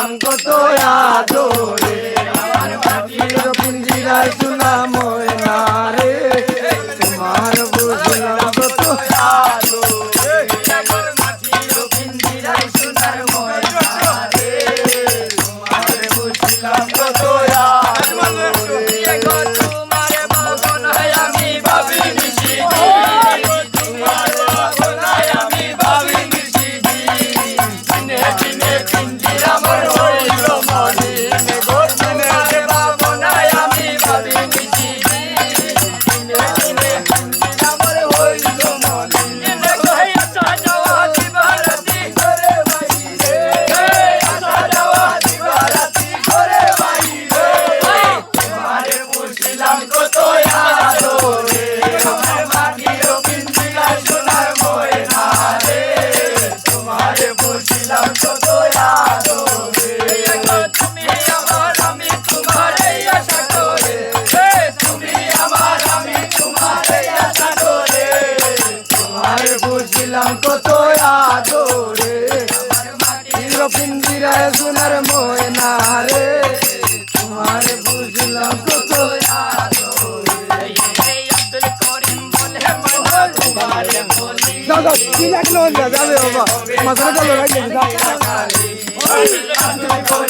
বুঝলাম কত আদরে আমার মাটির পিঞ্জিরায় সোনা ময়না রে তোমার বুঝলাম কত আদরে আমার মাটির পিঞ্জিরায় সোনার ময়না রে তোমার বুঝলাম কত আদরে তোমার ভাবনায় আমি ভাবি নিশি তোমার ভাবনায় আমি ভাবি নিশি দিনে দিনে পিঞ্জিরা আমার হইল মলিন গো তোমার ভাবনায় আমি ভাবি নিশি দিনে দিনে পিঞ্জিরা আমার হইল মলিন আসা যাওয়া দিবারাতি করে বাইরে আসা যাওয়া দিবারাতি করে বাইরে তোমারে বুঝলাম কত আদরে আমার মাটির পিঞ্জিরায় সোনার ময়না রে তোমারে বুঝলাম কত আদরে তুমি আমার আমি তোমারে আশা করে তুমি আমার আমি তোমারে আশা করে তোমারে বুঝলাম কত আদরে আমার মাটির পিঞ্জিরায় সোনার ময়না রে তোমারে বুঝলাম কত আদরে আব্দুল করিম বলে মন তোমারে বলি দাদা কি লাগলো যাবে বাবা মাথাটা চলো রাখবে আব্দুল করিম